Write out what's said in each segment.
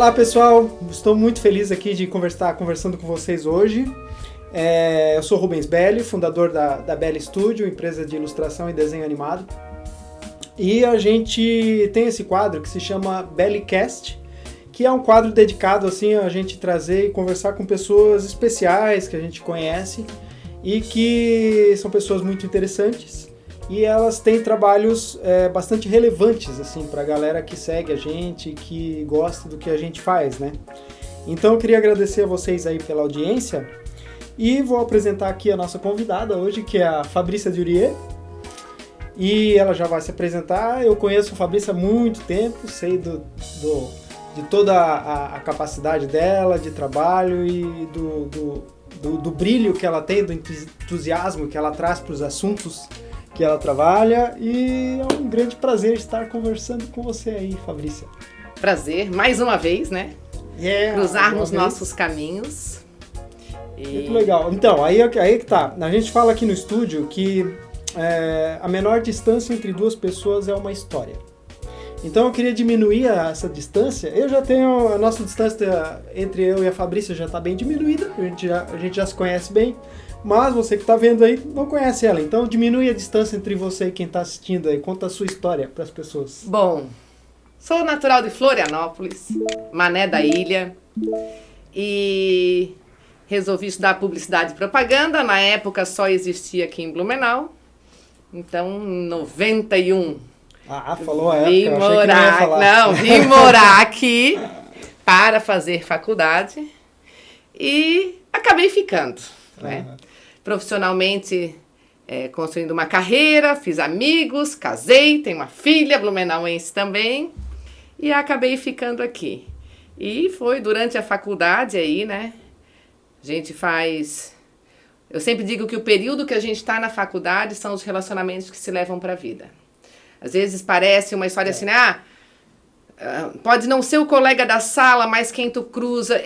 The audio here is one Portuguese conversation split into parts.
Olá pessoal, estou muito feliz aqui de conversando com vocês hoje. Eu sou Rubens Belli, fundador da Belli Studio, empresa de ilustração e desenho animado. E a gente tem esse quadro que se chama BelliCast, que é um quadro dedicado assim, a gente trazer e conversar com pessoas especiais que a gente conhece e que são pessoas muito interessantes. E elas têm trabalhos bastante relevantes assim, para a galera que segue a gente, que gosta do que a gente faz, né? Então eu queria agradecer a vocês aí pela audiência e vou apresentar aqui a nossa convidada hoje, que é a Fabrícia Durier. E ela já vai se apresentar. Eu conheço a Fabrícia há muito tempo, sei de toda a capacidade dela de trabalho e do brilho que ela tem, do entusiasmo que ela traz para os assuntos que ela trabalha, e é um grande prazer estar conversando com você aí, Fabrícia. Prazer, mais uma vez, né? Cruzarmos nossos caminhos. Muito legal. Então, aí que tá. A gente fala aqui no estúdio que a menor distância entre duas pessoas é uma história. Então eu queria diminuir essa distância. Eu já tenho, a nossa distância entre eu e a Fabrícia já está bem diminuída, a gente já se conhece bem. Mas você que está vendo aí não conhece ela, então diminui a distância entre você e quem está assistindo aí. Conta a sua história para as pessoas. Bom, sou natural de Florianópolis, Mané da Ilha, e resolvi estudar publicidade e propaganda. Na época só existia aqui em Blumenau, então em 91. Falou a época, eu achei que não ia falar. Não, vim morar aqui para fazer faculdade e acabei ficando, né? Profissionalmente, construindo uma carreira, fiz amigos, casei, tenho uma filha blumenauense também, e acabei ficando aqui. E foi durante a faculdade aí, né? A gente faz... Eu sempre digo que o período que a gente está na faculdade são os relacionamentos que se levam para a vida. Às vezes parece uma história assim, pode não ser o colega da sala, mas quem tu cruza,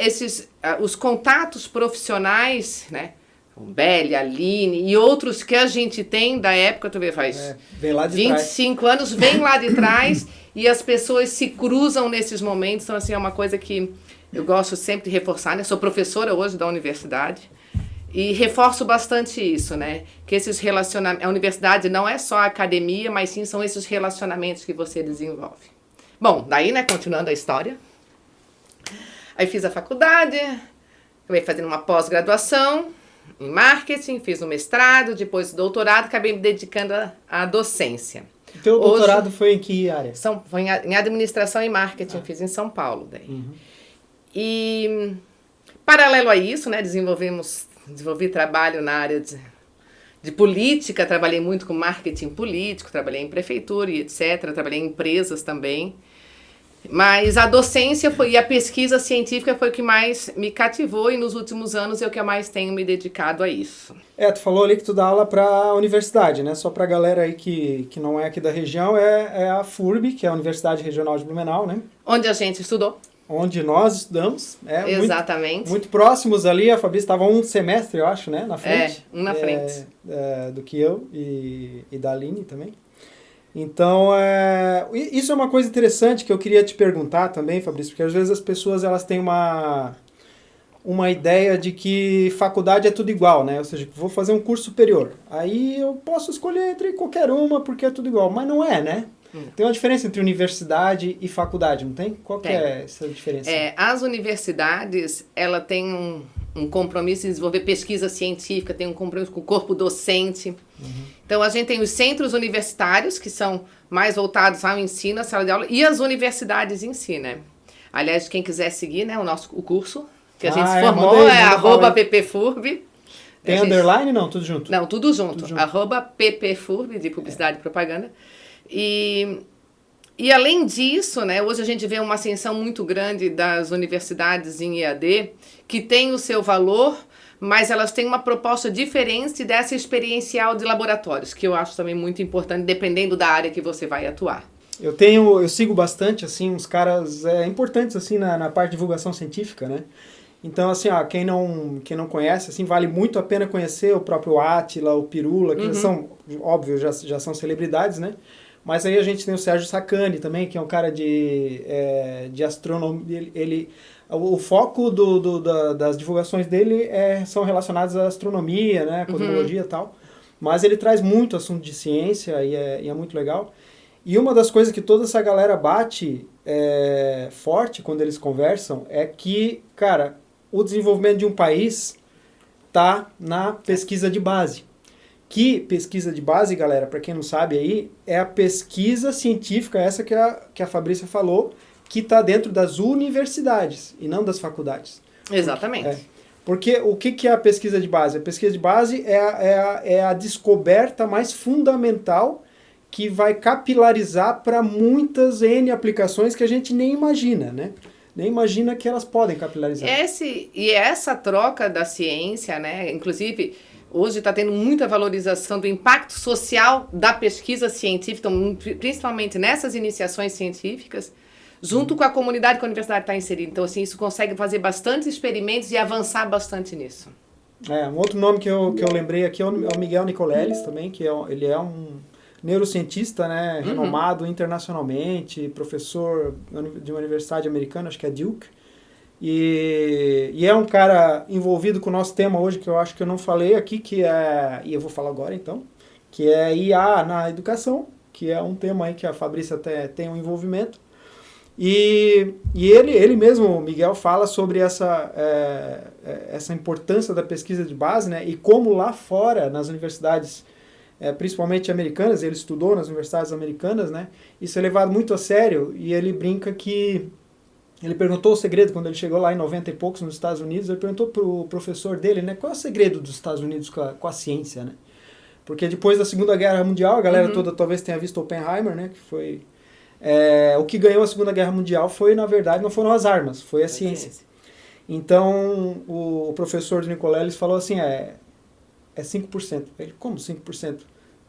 os contatos profissionais, né? O Belli, a Aline e outros que a gente tem da época, tu vê, faz vem lá de 25 trás. anos, vem lá de trás e as pessoas se cruzam nesses momentos. Então, assim, é uma coisa que eu gosto sempre de reforçar, né? Sou professora hoje da universidade e reforço bastante isso, né? Que esses relacionamentos... A universidade não é só a academia, mas sim são esses relacionamentos que você desenvolve. Bom, daí, né, continuando a história. Aí fiz a faculdade, acabei fazendo uma pós-graduação em marketing, fiz um mestrado, depois o doutorado, acabei me dedicando à docência. O teu doutorado foi em que área? Foi em administração e marketing, fiz em São Paulo daí. Uhum. E paralelo a isso, né, desenvolvi trabalho na área de política, trabalhei muito com marketing político, trabalhei em prefeitura e etc, trabalhei em empresas também. Mas a docência e a pesquisa científica foi o que mais me cativou, e nos últimos anos é o que eu mais tenho me dedicado a isso. Tu falou ali que tu dá aula para a universidade, né? Só para a galera aí que não é aqui da região, é a FURB, que é a Universidade Regional de Blumenau, né? Onde a gente estudou. Onde nós estudamos. Exatamente. Muito próximos ali, a Fabrícia estava um semestre, eu acho, né? Na frente. Um na frente. Do que eu e da Aline também. Então, isso é uma coisa interessante que eu queria te perguntar também, Fabrício, porque às vezes as pessoas elas têm uma ideia de que faculdade é tudo igual, né? Ou seja, vou fazer um curso superior. Aí eu posso escolher entre qualquer uma porque é tudo igual, mas não é, né? Tem uma diferença entre universidade e faculdade, não tem? Qual que é essa diferença? As universidades, ela tem um compromisso em desenvolver pesquisa científica, tem um compromisso com o corpo docente. Uhum. Então, a gente tem os centros universitários, que são mais voltados ao ensino, à sala de aula, e as universidades em si, né? Aliás, quem quiser seguir, né, o curso que a gente se formou, @ppfurb. Tem underline? Não, tudo junto? Não, tudo junto. @ppfurb, de publicidade e propaganda. E além disso, né, hoje a gente vê uma ascensão muito grande das universidades em EAD, que tem o seu valor, mas elas têm uma proposta diferente dessa experiencial de laboratórios, que eu acho também muito importante, dependendo da área que você vai atuar. Eu sigo bastante, assim, uns caras importantes, assim, na parte de divulgação científica, né? Então, assim, quem não conhece, assim, vale muito a pena conhecer o próprio Átila, o Pirula, que são, óbvio, já são celebridades, né? Mas aí a gente tem o Sérgio Sacani também, que é um cara de astronomia. O foco das divulgações dele são relacionados à astronomia, né, cosmologia e tal. Mas ele traz muito assunto de ciência e é muito legal. E uma das coisas que toda essa galera bate forte quando eles conversam é que, cara, o desenvolvimento de um país está na pesquisa de base. Que pesquisa de base, galera, para quem não sabe aí, é a pesquisa científica, essa que a Fabrícia falou, que está dentro das universidades e não das faculdades. Exatamente. Porque o que é a pesquisa de base? A pesquisa de base é a descoberta mais fundamental que vai capilarizar para muitas N aplicações que a gente nem imagina, né? Nem imagina que elas podem capilarizar. Essa troca da ciência, né? Inclusive, hoje está tendo muita valorização do impacto social da pesquisa científica, principalmente nessas iniciações científicas, junto com a comunidade que a universidade está inserida. Então, assim, isso consegue fazer bastantes experimentos e avançar bastante nisso. Um outro nome que eu lembrei aqui é o Miguel Nicoleles também, que ele é um neurocientista, né, renomado internacionalmente, professor de uma universidade americana, acho que é Duke. E é um cara envolvido com o nosso tema hoje, que eu acho que eu não falei aqui, e eu vou falar agora então, que é IA na educação, que é um tema aí que a Fabrícia até tem um envolvimento. E ele mesmo, o Miguel, fala sobre essa importância da pesquisa de base, né, e como lá fora, nas universidades, principalmente americanas, ele estudou nas universidades americanas, né, isso é levado muito a sério, e ele brinca que ele perguntou o segredo, quando ele chegou lá em 90 e poucos nos Estados Unidos, ele perguntou para o professor dele, né, qual é o segredo dos Estados Unidos com a ciência, né? Porque depois da Segunda Guerra Mundial, a galera toda talvez tenha visto Oppenheimer, né, que foi... o que ganhou a Segunda Guerra Mundial foi, na verdade, não foram as armas, foi a ciência. Então, o professor de Nicoleles falou assim, é 5%. Ele, como 5%?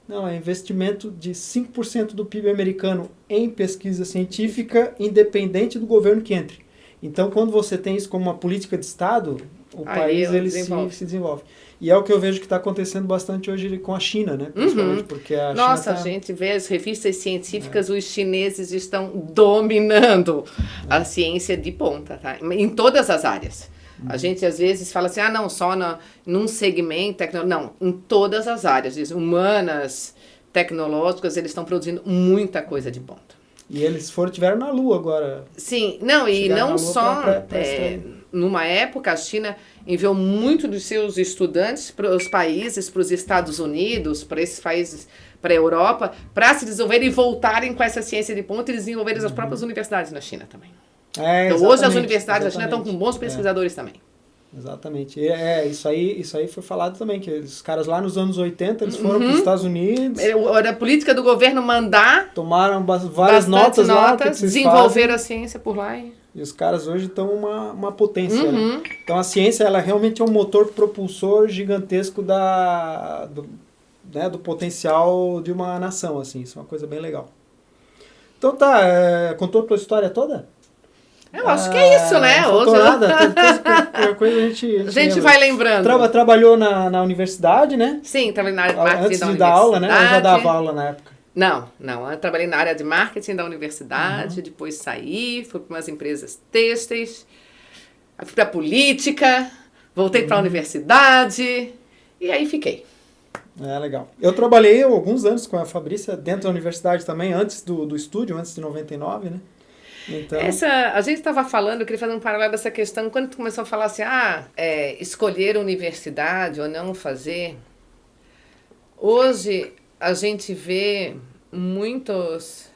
Não, é investimento de 5% do PIB americano em pesquisa científica, independente do governo que entre. Então, quando você tem isso como uma política de Estado, o país ele se desenvolve. E é o que eu vejo que está acontecendo bastante hoje com a China, né? Principalmente porque a China a gente vê as revistas científicas, os chineses estão dominando a ciência de ponta, tá? Em todas as áreas. A gente às vezes fala assim, não, só num segmento, não, em todas as áreas, humanas, tecnológicas, eles estão produzindo muita coisa de ponta. E eles tiveram na Lua agora. Sim, não, e não só, numa época a China enviou muito dos seus estudantes para os países, para os Estados Unidos, para esses países, para a Europa, para se desenvolverem e voltarem com essa ciência de ponta e desenvolverem as próprias universidades na China também. Então hoje as universidades da China estão com bons pesquisadores também. Exatamente. Isso aí foi falado também, que os caras lá nos anos 80, eles foram para os Estados Unidos. Era a política do governo mandar. Tomaram várias notas lá. Desenvolveram a ciência por lá. E os caras hoje estão uma potência. Né? Então a ciência, ela realmente é um motor propulsor gigantesco do potencial de uma nação, assim. Isso é uma coisa bem legal. Então contou a tua história toda? Eu acho que é isso, né? Não faltou nada. Coisa a gente vai lembrando. Trabalhou na universidade, né? Sim, trabalhei na área de marketing antes de dar aula, né? Eu já dava aula na época. Não. Eu trabalhei na área de marketing da universidade, depois saí, fui para umas empresas têxteis, fui para a política, voltei para a universidade e aí fiquei. Legal. Eu trabalhei alguns anos com a Fabrícia dentro da universidade também, antes do estúdio, antes de 99, né? Então... a gente estava falando, eu queria fazer um paralelo dessa questão, quando tu começou a falar assim, escolher universidade ou não fazer, hoje a gente vê muitos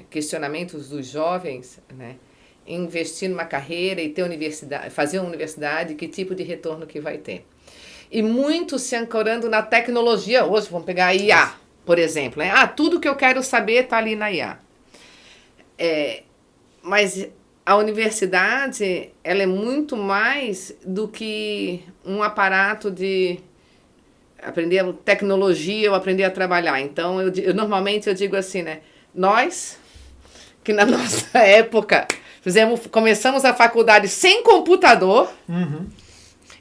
questionamentos dos jovens, né, investir numa carreira e ter universidade, fazer uma universidade, que tipo de retorno que vai ter. E muitos se ancorando na tecnologia hoje, vamos pegar a IA, por exemplo, né? Tudo que eu quero saber está ali na IA. Mas a universidade, ela é muito mais do que um aparato de aprender tecnologia ou aprender a trabalhar. Então, normalmente eu digo assim, né? Nós, que na nossa época começamos a faculdade sem computador,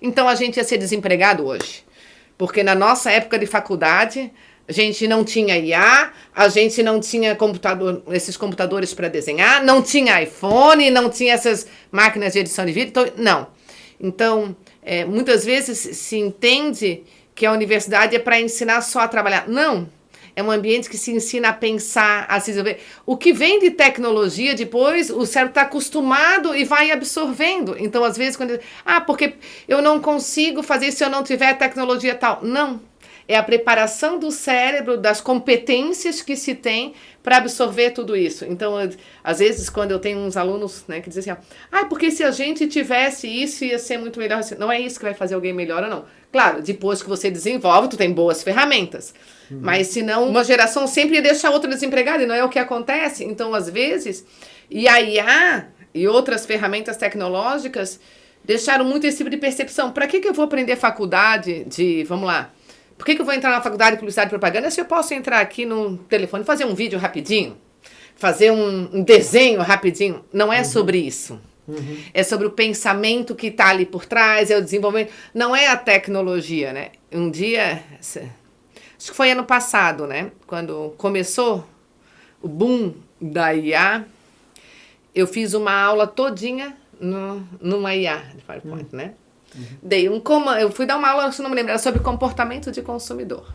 então a gente ia ser desempregado hoje. Porque na nossa época de faculdade, A gente não tinha IA, a gente não tinha esses computadores para desenhar, não tinha iPhone, não tinha essas máquinas de edição de vídeo, então, não. Então, muitas vezes se entende que a universidade é para ensinar só a trabalhar. Não, é um ambiente que se ensina a pensar, a se desenvolver. O que vem de tecnologia, depois o cérebro está acostumado e vai absorvendo. Então, às vezes, quando... porque eu não consigo fazer se eu não tiver tecnologia tal. Não. É a preparação do cérebro, das competências que se tem para absorver tudo isso. Então, às vezes, quando eu tenho uns alunos, né, que dizem assim, porque se a gente tivesse isso, ia ser muito melhor. Não é isso que vai fazer alguém melhor ou não. Claro, depois que você desenvolve, tu tem boas ferramentas. Mas, senão, uma geração sempre deixa a outra desempregada, e não é o que acontece. Então, às vezes, e a IA e outras ferramentas tecnológicas deixaram muito esse tipo de percepção. Para que eu vou aprender faculdade de, vamos lá, por que eu vou entrar na faculdade de publicidade e propaganda se eu posso entrar aqui no telefone, fazer um vídeo rapidinho, fazer um desenho rapidinho? Não é sobre isso. É sobre o pensamento que está ali por trás, é o desenvolvimento. Não é a tecnologia, né? Um dia, acho que foi ano passado, né? Quando começou o boom da IA, eu fiz uma aula todinha numa IA de PowerPoint, né? Eu fui dar uma aula, se não me lembro, era sobre comportamento de consumidor.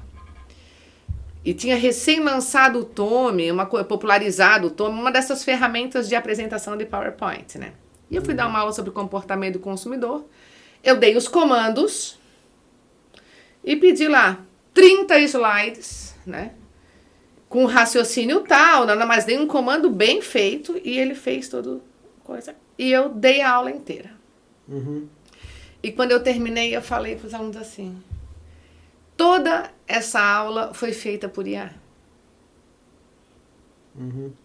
E tinha recém-lançado o Tome, popularizado o Tome, uma dessas ferramentas de apresentação de PowerPoint, né? E eu fui dar uma aula sobre comportamento do consumidor. Eu dei os comandos e pedi lá 30 slides, né? Com raciocínio tal, mas dei um comando bem feito e ele fez toda coisa. E eu dei a aula inteira. E quando eu terminei, eu falei para os alunos assim, toda essa aula foi feita por IA.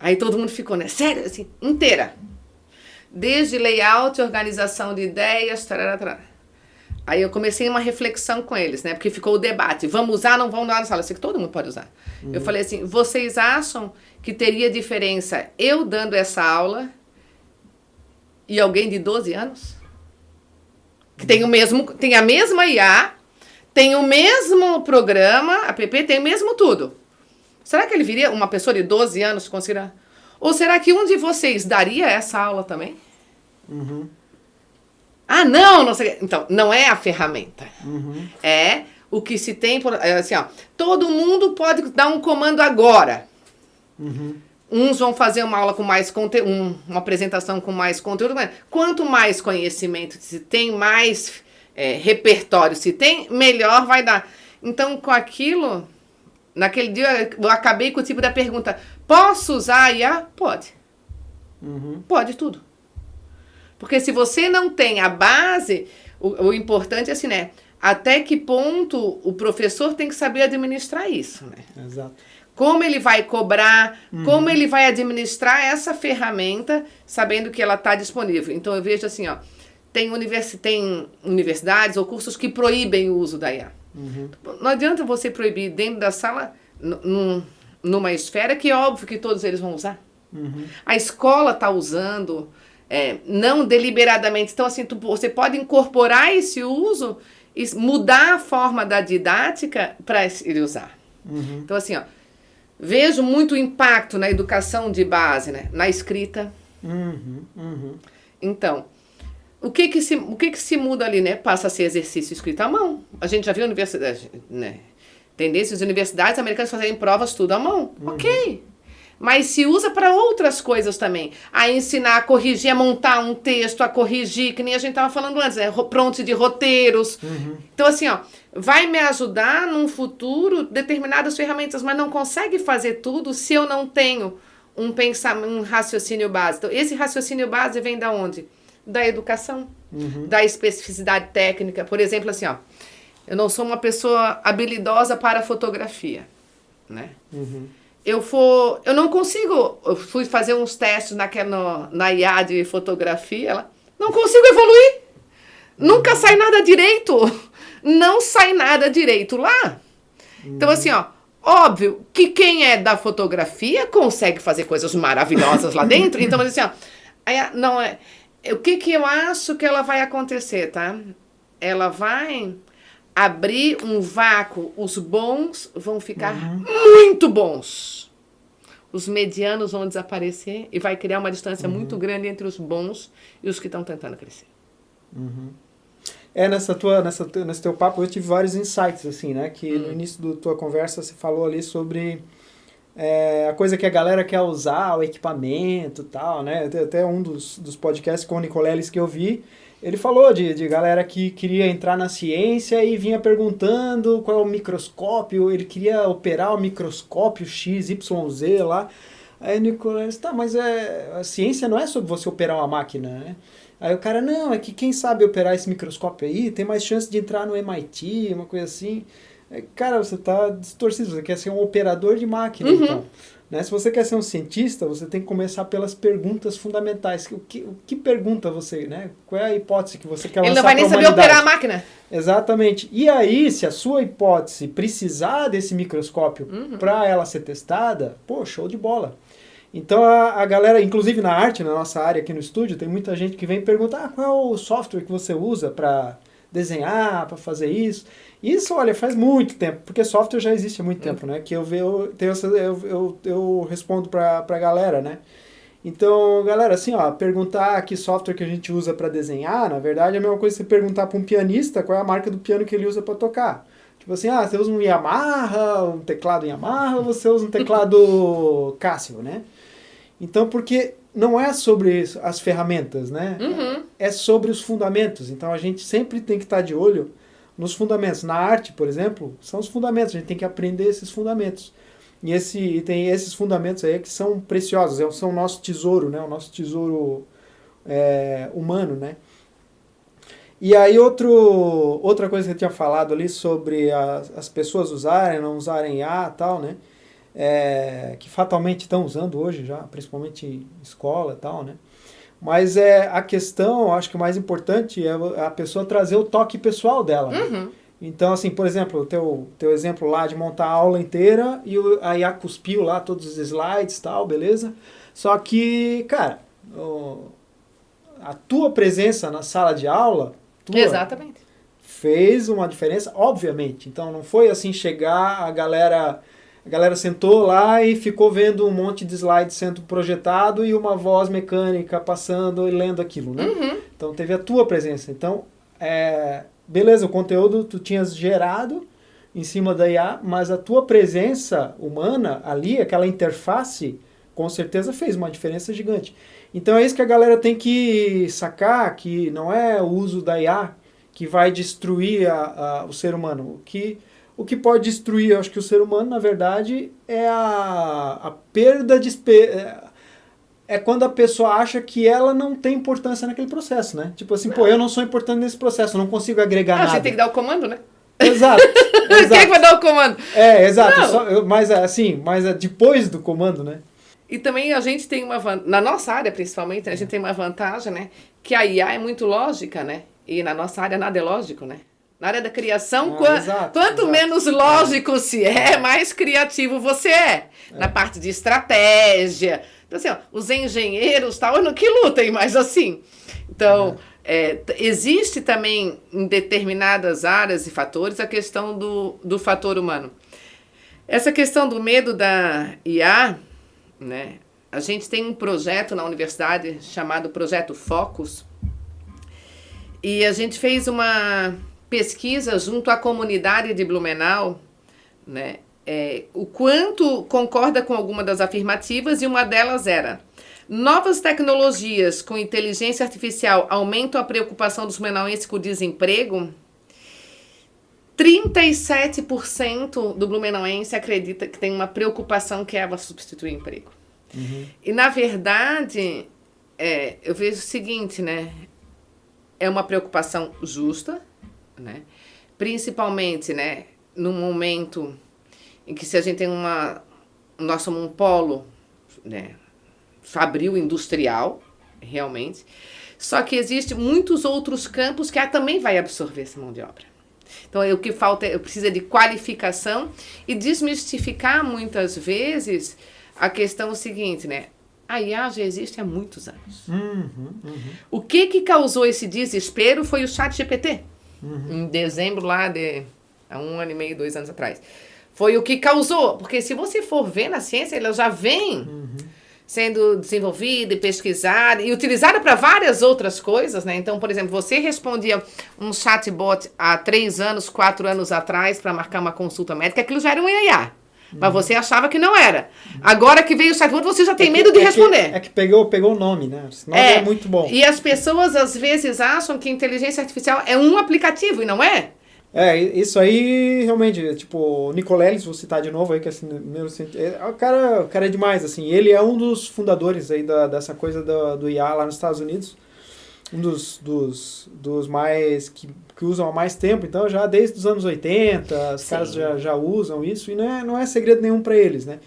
Aí todo mundo ficou, né? Sério, assim, inteira. Desde layout, organização de ideias, tarará. Aí eu comecei uma reflexão com eles, né? Porque ficou o debate, vamos usar, não vamos usar na sala? Eu sei que todo mundo pode usar. Eu falei assim, vocês acham que teria diferença eu dando essa aula e alguém de 12 anos? Que tem a mesma IA, tem o mesmo programa, app, tem o mesmo tudo. Será que ele viria uma pessoa de 12 anos conseguirá? Ou será que um de vocês daria essa aula também? Não sei. Então, não é a ferramenta. É o que se tem, assim, todo mundo pode dar um comando agora. Uns vão fazer uma aula com mais conteúdo, uma apresentação com mais conteúdo. Mas quanto mais conhecimento se tem, mais repertório se tem, melhor vai dar. Então, com aquilo, naquele dia eu acabei com o tipo da pergunta, posso usar a IA? Pode. Pode tudo. Porque se você não tem a base, o importante é assim, né? Até que ponto o professor tem que saber administrar isso, né? Exato. Como ele vai cobrar, como ele vai administrar essa ferramenta, sabendo que ela está disponível. Então, eu vejo assim, tem universidades ou cursos que proíbem o uso da IA. Não adianta você proibir dentro da sala, numa esfera que é óbvio que todos eles vão usar. A escola está usando, não deliberadamente. Então, assim, você pode incorporar esse uso e mudar a forma da didática para ele usar. Então, assim, vejo muito impacto na educação de base, né? Na escrita. Então, o que se muda ali, né? Passa a ser exercício escrito à mão. A gente já viu universidade, né? Tendências de universidades americanas fazerem provas tudo à mão. Ok. Mas se usa para outras coisas também. A ensinar, a corrigir, a montar um texto, a corrigir, que nem a gente estava falando antes, né? Pronto de roteiros. Então, assim, vai me ajudar num futuro determinadas ferramentas, mas não consegue fazer tudo se eu não tenho um raciocínio base. Então, esse raciocínio base vem da onde? Da educação, da especificidade técnica. Por exemplo, assim, eu não sou uma pessoa habilidosa para fotografia, né? Eu não consigo, eu fui fazer uns testes na IA de fotografia, não consigo evoluir. Nunca sai nada direito. Não sai nada direito lá. Então, assim, óbvio que quem é da fotografia consegue fazer coisas maravilhosas lá dentro. Então, assim, não o que eu acho que ela vai acontecer, tá? Ela vai abrir um vácuo, os bons vão ficar muito bons. Os medianos vão desaparecer e vai criar uma distância muito grande entre os bons e os que estão tentando crescer. Nesse teu papo eu tive vários insights, assim, né? Que no início da tua conversa você falou ali sobre a coisa que a galera quer usar, o equipamento e tal, né? Até um dos podcasts com o Nicoleles que eu vi, ele falou de galera que queria entrar na ciência e vinha perguntando qual é o microscópio, ele queria operar o microscópio XYZ lá. Aí o Nicoleles, mas a ciência não é sobre você operar uma máquina, né? Aí o cara, não, é que quem sabe operar esse microscópio aí tem mais chance de entrar no MIT, uma coisa assim. Cara, você tá distorcido, você quer ser um operador de máquina, então. Né? Se você quer ser um cientista, você tem que começar pelas perguntas fundamentais. O que pergunta você, né? Qual é a hipótese que você quer lançar para a humanidade? Ele não vai nem saber operar a máquina. Exatamente. E aí, se a sua hipótese precisar desse microscópio para ela ser testada, pô, show de bola. Então a galera, inclusive na arte, na nossa área aqui no estúdio, tem muita gente que vem perguntar qual é o software que você usa para desenhar, para fazer isso. Isso, olha, faz muito tempo, porque software já existe há muito tempo, né? Que eu respondo para a galera, né? Então, galera, assim, ó, perguntar que software que a gente usa para desenhar, na verdade, é a mesma coisa que você perguntar para um pianista qual é a marca do piano que ele usa para tocar. Tipo assim, você usa um Yamaha, um teclado Yamaha, ou você usa um teclado Casio, né? Então, porque não é sobre as ferramentas, né? É sobre os fundamentos. Então, a gente sempre tem que estar de olho nos fundamentos. Na arte, por exemplo, são os fundamentos. A gente tem que aprender esses fundamentos. E tem esses fundamentos aí que são preciosos. São o nosso tesouro, né? O nosso tesouro humano, né? E aí, outra coisa que eu tinha falado ali sobre as pessoas não usarem IA e tal, né? Que fatalmente estão usando hoje já, principalmente em escola e tal, né? Mas a questão, acho que o mais importante é a pessoa trazer o toque pessoal dela. Né? Então, assim, por exemplo, o teu exemplo lá de montar a aula inteira e a IA cuspiu lá todos os slides e tal, beleza? Só que, cara, a tua presença na sala de aula Exatamente. Fez uma diferença, obviamente. Então, não foi assim chegar, a galera sentou lá e ficou vendo um monte de slides sendo projetado e uma voz mecânica passando e lendo aquilo, né? Então, teve a tua presença. Então, beleza, o conteúdo tu tinhas gerado em cima da IA, mas a tua presença humana ali, aquela interface, com certeza fez uma diferença gigante. Então, é isso que a galera tem que sacar, que não é o uso da IA que vai destruir o ser humano. O que pode destruir, eu acho que o ser humano, na verdade, é a perda de... É quando a pessoa acha que ela não tem importância naquele processo, né? Tipo assim, eu não sou importante nesse processo, eu não consigo agregar nada. Você tem que dar o comando, né? Exato. Quem é que vai dar o comando? Exato. Mas depois do comando, né? E também a gente tem na nossa área, principalmente, a gente tem uma vantagem, né? Que a IA é muito lógica, né? E na nossa área nada é lógico, né? Na área da criação, quanto menos lógico se mais criativo você é. Na parte de estratégia. Então, assim, os engenheiros tal, que lutem, mas assim. Então, existe também em determinadas áreas e fatores a questão do fator humano. Essa questão do medo da IA, né? A gente tem um projeto na universidade chamado Projeto Focus. E a gente fez uma pesquisa junto à comunidade de Blumenau, né? O quanto concorda com alguma das afirmativas, e uma delas era: novas tecnologias com inteligência artificial aumentam a preocupação dos blumenauenses com o desemprego. 37% do blumenauense acredita que tem uma preocupação que ela substituir o emprego. E, na verdade, eu vejo o seguinte, né? É uma preocupação justa, né? Principalmente, né, num momento em que, se a gente tem nós somos um polo, né, fabril industrial, realmente, só que existe muitos outros campos que também vai absorver essa mão de obra. Então, o que falta precisa de qualificação e desmistificar muitas vezes a questão seguinte, né? A IA já existe há muitos anos. O que causou esse desespero foi o ChatGPT. em dezembro lá há 1 ano e meio, 2 anos atrás. Foi o que causou, porque se você for ver na ciência, ela já vem sendo desenvolvida e pesquisada e utilizada para várias outras coisas, né? Então, por exemplo, você respondia um chatbot há 3 anos, 4 anos atrás para marcar uma consulta médica, aquilo já era um IA. Mas você achava que não era. Agora que veio o chatbot, você já tem medo de responder. É que pegou o nome, né? O nome é muito bom. E as pessoas, às vezes, acham que inteligência artificial é um aplicativo, e não é. Isso aí, realmente, tipo, o Nicolelis, vou citar de novo aí, que é o cara é demais, assim. Ele é um dos fundadores aí dessa coisa do IA lá nos Estados Unidos. Um dos mais que usam há mais tempo, então já desde os anos 80, os caras já usam isso, e não é segredo nenhum para eles, né?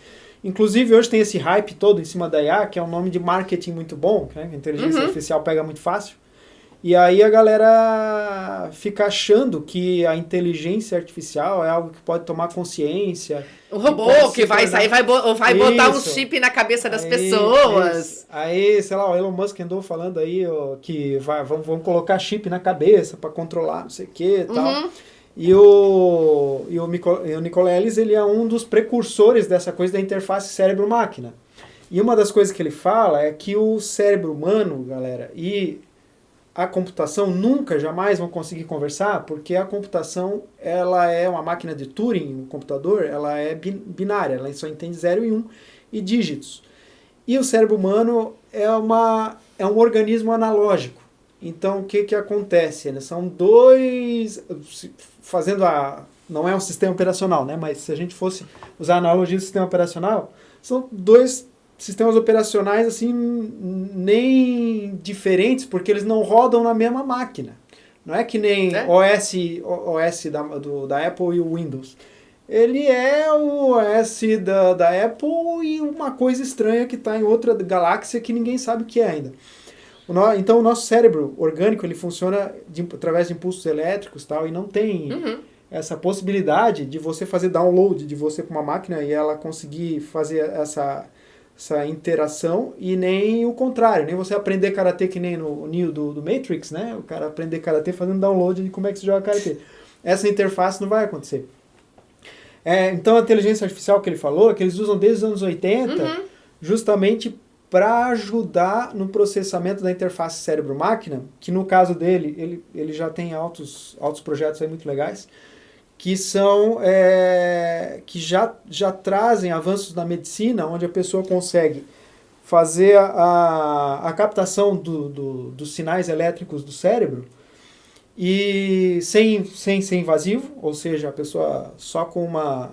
Inclusive, hoje tem esse hype todo em cima da IA, que é um nome de marketing muito bom, né? A inteligência artificial pega muito fácil. E aí a galera fica achando que a inteligência artificial é algo que pode tomar consciência. O robô que vai sair, vai botar um chip na cabeça das pessoas. Aí, sei lá, o Elon Musk andou falando aí que vamos colocar chip na cabeça para controlar não sei o que e tal. E o Nicolelis, ele é um dos precursores dessa coisa da interface cérebro-máquina. E uma das coisas que ele fala é que o cérebro humano, galera, e a computação nunca, jamais vão conseguir conversar, porque a computação, ela é uma máquina de Turing, o computador, ela é binária, ela só entende 0 e 1 e dígitos. E o cérebro humano é um organismo analógico. Então, o que acontece? São dois, não é um sistema operacional, né? Mas se a gente fosse usar a analogia do sistema operacional, são dois sistemas operacionais assim nem diferentes, porque eles não rodam na mesma máquina. Não é que nem OS da Apple e o Windows. Ele é o OS da Apple e uma coisa estranha que está em outra galáxia que ninguém sabe o que é ainda. Então o nosso cérebro orgânico ele funciona através de impulsos elétricos tal, e não tem essa possibilidade de você fazer download de você para uma máquina e ela conseguir fazer essa interação, e nem o contrário, nem você aprender karatê que nem no Neo do Matrix, né? O cara aprender karatê fazendo download de como é que se joga karatê. Essa interface não vai acontecer. Então a inteligência artificial que ele falou, que eles usam desde os anos 80, justamente para ajudar no processamento da interface cérebro-máquina, que no caso dele, ele já tem altos projetos aí muito legais, que são que já trazem avanços na medicina, onde a pessoa consegue fazer a captação dos sinais elétricos do cérebro e sem ser invasivo, ou seja, a pessoa só com uma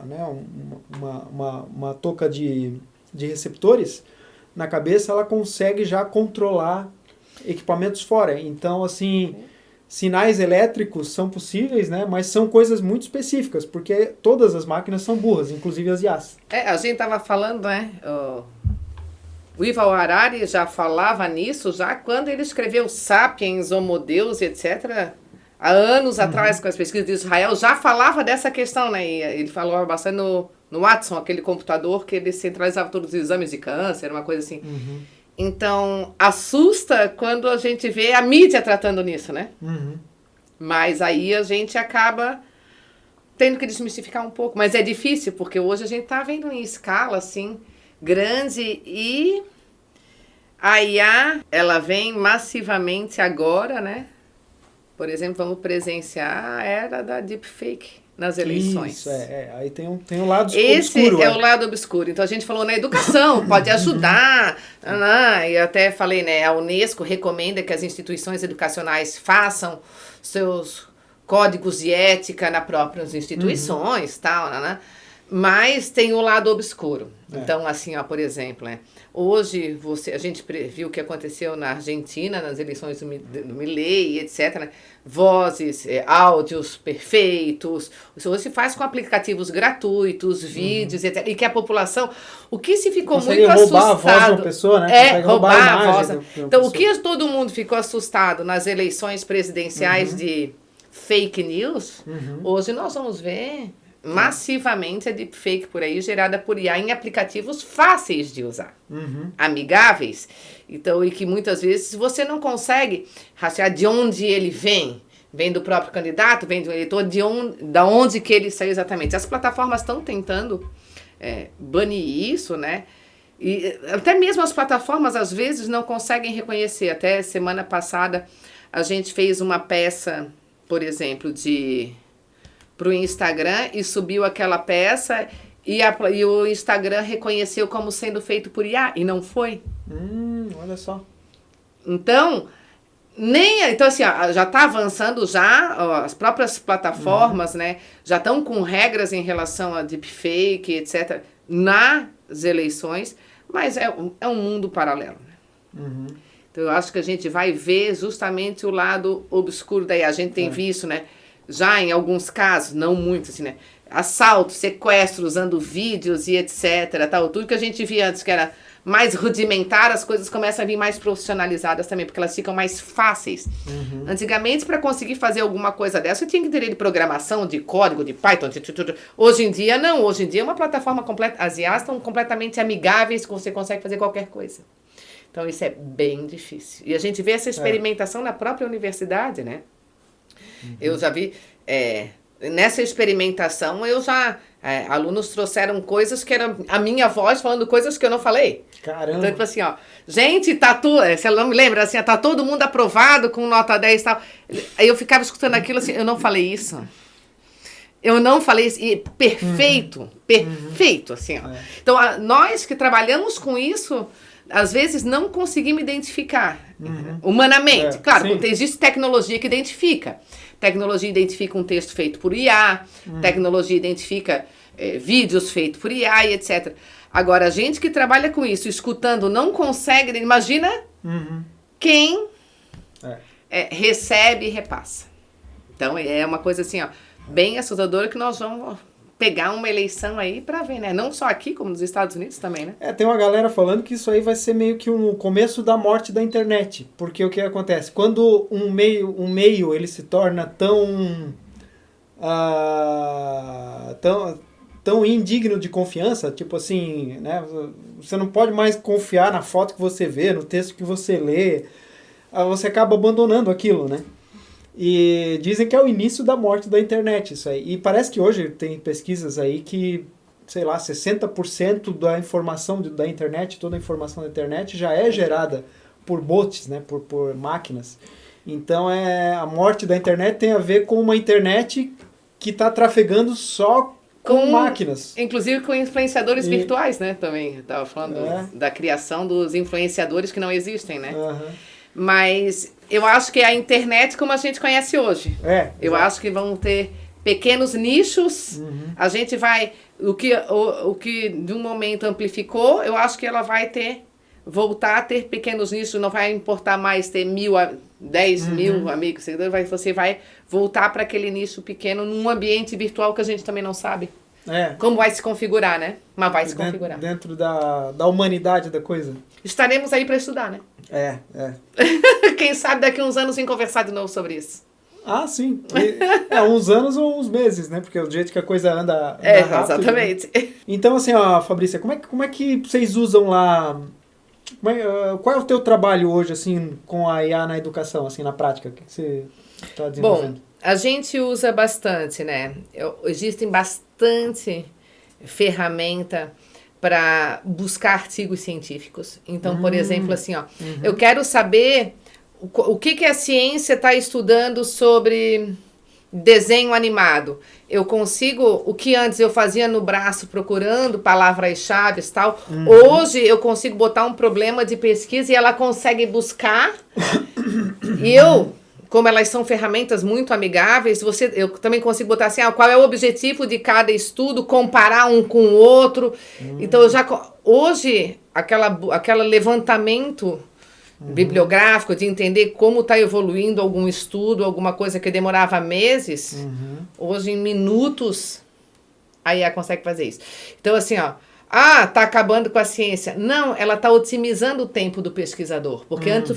touca de receptores na cabeça, ela consegue já controlar equipamentos fora. Então, assim, sinais elétricos são possíveis, né? Mas são coisas muito específicas, porque todas as máquinas são burras, inclusive as IAs. A gente estava falando, né? O Yuval Harari já falava nisso, já quando ele escreveu Sapiens, Homo Deus, etc., há anos atrás, com as pesquisas de Israel, já falava dessa questão, né? E ele falou bastante no Watson, aquele computador que ele centralizava todos os exames de câncer, uma coisa assim. Então, assusta quando a gente vê a mídia tratando nisso, né? Mas aí a gente acaba tendo que desmistificar um pouco. Mas é difícil, porque hoje a gente está vendo em escala, assim, grande, e a IA, ela vem massivamente agora, né? Por exemplo, vamos presenciar a era da deepfake nas eleições. Isso, aí tem um lado obscuro. Esse é o lado obscuro. Então, a gente falou na educação, pode ajudar. E até falei, né, a Unesco recomenda que as instituições educacionais façam seus códigos de ética nas próprias instituições, tal, mas tem o lado obscuro. Então, assim, por exemplo, hoje a gente viu o que aconteceu na Argentina, nas eleições do Milei, etc., né? Vozes, áudios perfeitos. Isso hoje se faz com aplicativos gratuitos, vídeos, etc. E que a população... O que se ficou muito assustado... roubar a voz de uma pessoa, né? Roubar a voz. Então, o que todo mundo ficou assustado nas eleições presidenciais de fake news, hoje nós vamos ver... massivamente a deepfake por aí, gerada por IA em aplicativos fáceis de usar, amigáveis, então, e que muitas vezes você não consegue rastrear de onde ele vem, vem do próprio candidato, vem do eleitor, da onde que ele saiu exatamente. As plataformas estão tentando banir isso, né? E até mesmo as plataformas, às vezes, não conseguem reconhecer. Até semana passada, a gente fez uma peça, por exemplo, para o Instagram e subiu aquela peça e o Instagram reconheceu como sendo feito por IA e não foi. Olha só. Então, assim, ó, já está avançando ó, as próprias plataformas, né, já estão com regras em relação a deepfake, etc., nas eleições, mas é um mundo paralelo. Né? Então, eu acho que a gente vai ver justamente o lado obscuro daí. A gente tem visto, né, já em alguns casos, não muitos, assim, né, assalto, sequestro, usando vídeos e etc. Tal, tudo que a gente via antes que era mais rudimentar, as coisas começam a vir mais profissionalizadas também, porque elas ficam mais fáceis. Antigamente, para conseguir fazer alguma coisa dessa, eu tinha que entender de programação, de código, de Python. Hoje em dia, não. Hoje em dia é uma plataforma completa. As IAs estão completamente amigáveis, que você consegue fazer qualquer coisa. Então, isso é bem difícil. E a gente vê essa experimentação na própria universidade, né? Eu já vi... nessa experimentação, alunos trouxeram coisas que era a minha voz falando coisas que eu não falei. Caramba! Então, tipo assim, ó, gente, você não me lembra, assim, tá todo mundo aprovado com nota 10 e tal. Aí eu ficava escutando aquilo assim, eu não falei isso. Eu não falei isso. E perfeito, perfeito, assim, ó. Então, nós que trabalhamos com isso, às vezes não conseguimos identificar humanamente. Claro, existe tecnologia que identifica. Tecnologia identifica um texto feito por IA, tecnologia identifica vídeos feitos por IA e etc. Agora, a gente que trabalha com isso, escutando, não consegue... Imagina quem recebe e repassa. Então, é uma coisa assim, ó, bem assustadora, que nós vamos pegar uma eleição aí para ver, né? Não só aqui, como nos Estados Unidos também, né? Tem uma galera falando que isso aí vai ser meio que o começo da morte da internet. Porque o que acontece? Quando um meio ele se torna tão indigno de confiança, tipo assim, né? Você não pode mais confiar na foto que você vê, no texto que você lê. Você acaba abandonando aquilo, né? E dizem que é o início da morte da internet, isso aí. E parece que hoje tem pesquisas aí que, sei lá, 60% da informação da internet, toda a informação da internet já é gerada por bots, né, por máquinas. Então, a morte da internet tem a ver com uma internet que está trafegando só com máquinas. Inclusive com influenciadores virtuais, né, também. Eu estava falando da criação dos influenciadores que não existem, né? Mas eu acho que é a internet como a gente conhece hoje. Eu acho que vão ter pequenos nichos. A gente vai... O que de um momento amplificou, eu acho que ela vai voltar a ter pequenos nichos. Não vai importar mais ter 10 mil amigos, seguidores. Você vai voltar para aquele nicho pequeno num ambiente virtual que a gente também não sabe. Como vai se configurar, né? Mas vai se configurar. Dentro da humanidade da coisa. Estaremos aí para estudar, né? Quem sabe daqui a uns anos vem conversar de novo sobre isso. Sim. Uns anos ou uns meses, né? Porque o jeito que a coisa anda rápido. Exatamente. Né? Então, assim, ó, Fabrícia, como é que vocês usam lá... Qual é o teu trabalho hoje, assim, com a IA na educação, assim, na prática? O que você está desenvolvendo? Bom, a gente usa bastante, né? Existem bastante ferramenta para buscar artigos científicos. Então, por exemplo, assim, ó, eu quero saber o que a ciência está estudando sobre desenho animado. Eu consigo, o que antes eu fazia no braço procurando palavras-chave e tal, hoje eu consigo botar um problema de pesquisa e ela consegue buscar. E como elas são ferramentas muito amigáveis, eu também consigo botar assim, qual é o objetivo de cada estudo, comparar um com o outro. Então, hoje, aquele levantamento bibliográfico de entender como está evoluindo algum estudo, alguma coisa que demorava meses, hoje, em minutos, a IA consegue fazer isso. Então, assim, tá acabando com a ciência. Não, ela está otimizando o tempo do pesquisador. Porque antes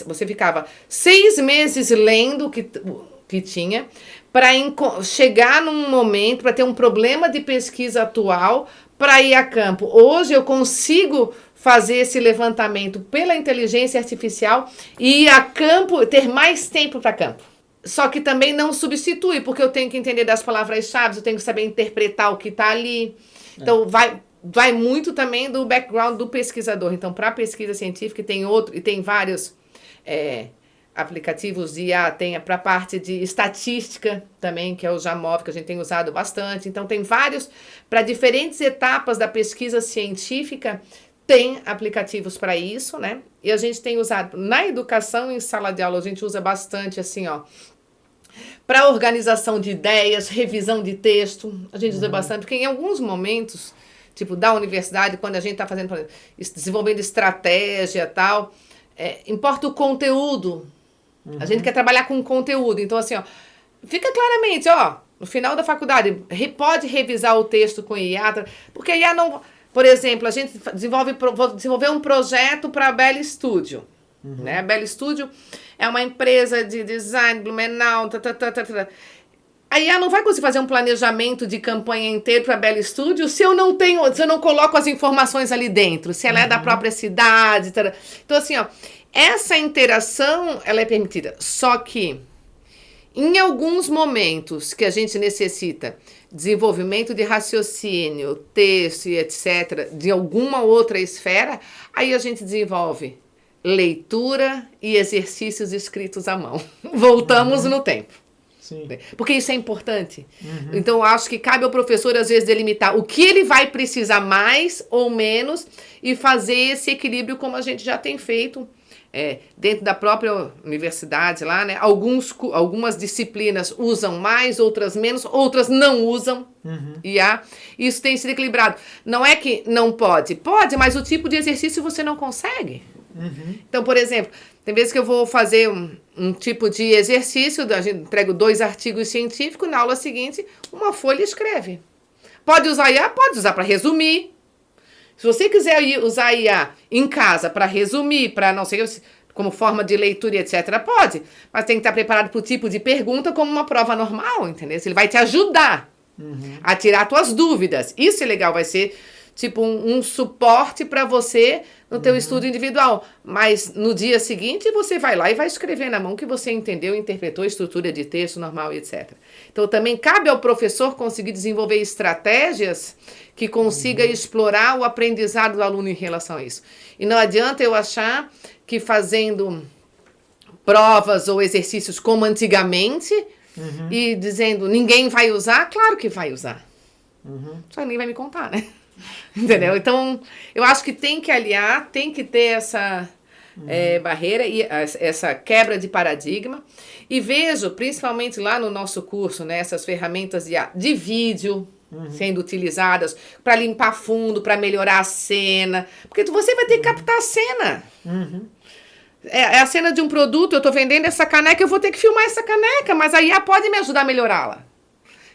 você ficava 6 meses lendo o que tinha para chegar num momento, para ter um problema de pesquisa atual, para ir a campo. Hoje eu consigo fazer esse levantamento pela inteligência artificial e ir a campo, ter mais tempo para campo. Só que também não substitui, porque eu tenho que entender das palavras-chave, eu tenho que saber interpretar o que está ali. Então, vai muito também do background do pesquisador. Então, para a pesquisa científica, tem vários aplicativos de IA, tem para a parte de estatística também, que é o Jamov, que a gente tem usado bastante. Então, tem vários, para diferentes etapas da pesquisa científica, tem aplicativos para isso, né? E a gente tem usado na educação, em sala de aula, a gente usa bastante assim, para organização de ideias, revisão de texto, a gente usa bastante, porque em alguns momentos, tipo da universidade, quando a gente está fazendo, desenvolvendo estratégia e tal, importa o conteúdo. A gente quer trabalhar com conteúdo. Então, assim, fica claramente, no final da faculdade, pode revisar o texto com IA, porque a IA não... Por exemplo, a gente vou desenvolver um projeto para a Bell Studio. Né? A Bell Studio é uma empresa de design, Blumenau, A IA não vai conseguir fazer um planejamento de campanha inteiro para a Bell Studio se eu não coloco as informações ali dentro, se ela é da própria cidade. Então, assim, essa interação, ela é permitida. Só que, em alguns momentos que a gente necessita desenvolvimento de raciocínio, texto e etc., de alguma outra esfera, aí a gente desenvolve leitura e exercícios escritos à mão. Voltamos no tempo. Sim. Porque isso é importante. Então, eu acho que cabe ao professor, às vezes, delimitar o que ele vai precisar mais ou menos e fazer esse equilíbrio como a gente já tem feito dentro da própria universidade lá, né? Algumas disciplinas usam mais, outras menos, outras não usam IA. Isso tem sido equilibrado. Não é que não pode. Pode, mas o tipo de exercício você não consegue. Então, por exemplo, tem vezes que eu vou fazer um tipo de exercício, a gente entrega 2 artigos científicos, na aula seguinte, uma folha escreve. Pode usar IA? Pode usar para resumir. Se você quiser usar IA em casa para resumir, para não sei, como forma de leitura e etc., pode. Mas tem que estar preparado para o tipo de pergunta como uma prova normal, entendeu? Ele vai te ajudar a tirar suas dúvidas. Isso é legal, vai ser tipo um suporte para você no teu estudo individual. Mas no dia seguinte você vai lá e vai escrever na mão que você entendeu, interpretou a estrutura de texto normal e etc. Então também cabe ao professor conseguir desenvolver estratégias que consiga explorar o aprendizado do aluno em relação a isso. E não adianta eu achar que fazendo provas ou exercícios como antigamente e dizendo ninguém vai usar, claro que vai usar. Só ninguém vai me contar, né? Entendeu? Então, eu acho que tem que aliar, tem que ter essa barreira e essa quebra de paradigma. E vejo, principalmente lá no nosso curso, né, essas ferramentas de vídeo sendo utilizadas para limpar fundo, para melhorar a cena. Porque você vai ter que captar a cena. É a cena de um produto, eu estou vendendo essa caneca, eu vou ter que filmar essa caneca, mas a IA pode me ajudar a melhorá-la.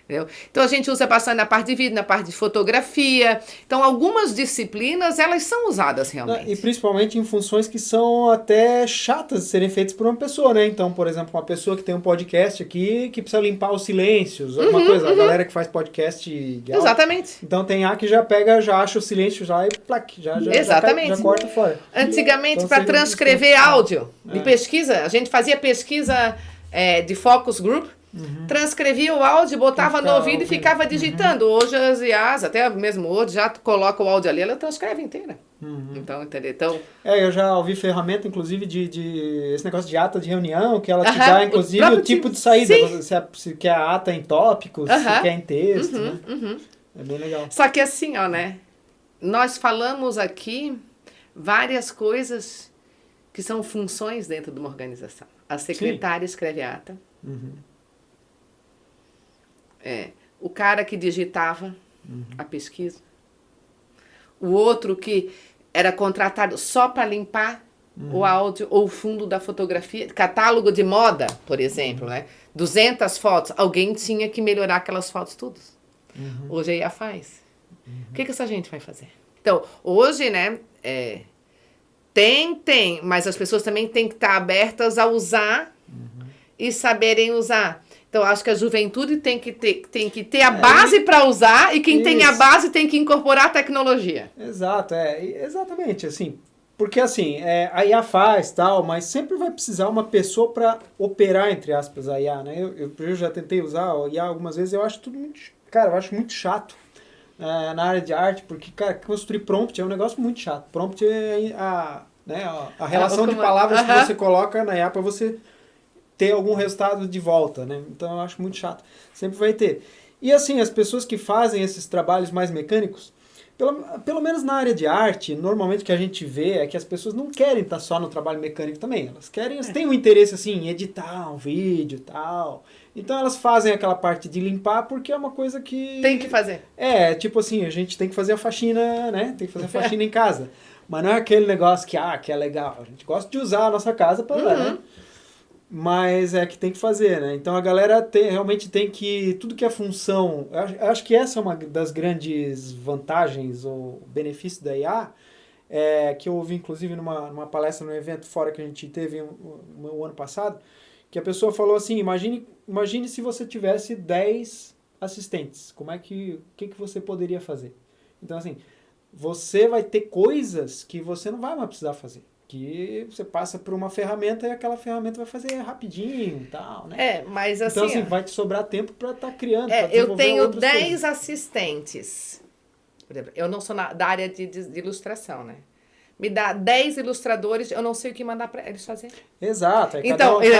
Entendeu? Então, a gente usa bastante na parte de vídeo, na parte de fotografia. Então, algumas disciplinas, elas são usadas realmente. E principalmente em funções que são até chatas de serem feitas por uma pessoa, né? Então, por exemplo, uma pessoa que tem um podcast aqui, que precisa limpar os silêncios, alguma coisa. A galera que faz podcast de áudio. Exatamente. Então, tem A que já pega, já acha o silêncio já e plaque, já corta fora. Antigamente, então, para transcrever áudio de pesquisa, a gente fazia pesquisa de focus group, transcrevia o áudio, botava no ouvido e ficava digitando. Hoje as IAs, até mesmo hoje, já coloca o áudio ali, ela transcreve inteira. Então, entendeu? Então, eu já ouvi ferramenta, inclusive, de esse negócio de ata de reunião, que ela te dá, inclusive, o tipo de saída. Se quer a ata em tópicos, se quer em texto, né? É bem legal. Só que assim, né? Nós falamos aqui várias coisas que são funções dentro de uma organização. A secretária escreve a ata. O cara que digitava a pesquisa, o outro que era contratado só para limpar o áudio ou o fundo da fotografia, catálogo de moda, por exemplo, né? 200 fotos, alguém tinha que melhorar aquelas fotos todas. Hoje a IA faz. O que essa gente vai fazer? Então, hoje, né, tem, mas as pessoas também têm que estar abertas a usar e saberem usar. Então, acho que a juventude tem que ter a base para usar e quem tem a base tem que incorporar a tecnologia. Exato, exatamente, assim, Porque assim, a IA faz tal, mas sempre vai precisar uma pessoa para operar, entre aspas, a IA, né? Eu já tentei usar a IA algumas vezes, eu acho tudo muito... Cara, eu acho muito chato na área de arte, porque, cara, construir prompt é um negócio muito chato. Prompt é a relação de palavras que você coloca na IA para você ter algum resultado de volta, né? Então eu acho muito chato. Sempre vai ter. E assim, as pessoas que fazem esses trabalhos mais mecânicos, pelo menos na área de arte, normalmente o que a gente vê é que as pessoas não querem estar só no trabalho mecânico também. Elas têm um interesse assim, em editar um vídeo e tal. Então elas fazem aquela parte de limpar porque é uma coisa que... Tem que fazer. Tipo assim, a gente tem que fazer a faxina, né? Tem que fazer a faxina em casa. Mas não é aquele negócio que é legal. A gente gosta de usar a nossa casa para... né? Mas é que tem que fazer, né? Então a galera realmente tem que... Tudo que é função... Eu acho que essa é uma das grandes vantagens ou benefícios da IA, que eu ouvi inclusive numa palestra, num evento fora que a gente teve o ano passado, que a pessoa falou assim, imagine se você tivesse 10 assistentes, o que você poderia fazer? Então assim, você vai ter coisas que você não vai mais precisar fazer. Que você passa por uma ferramenta e aquela ferramenta vai fazer rapidinho e tal, né? Mas assim... Então, assim, vai te sobrar tempo para estar criando, eu tenho 10 assistentes. Por exemplo, eu não sou da área de ilustração, né? Me dá 10 ilustradores, eu não sei o que mandar para eles fazerem. Exato. Então, eu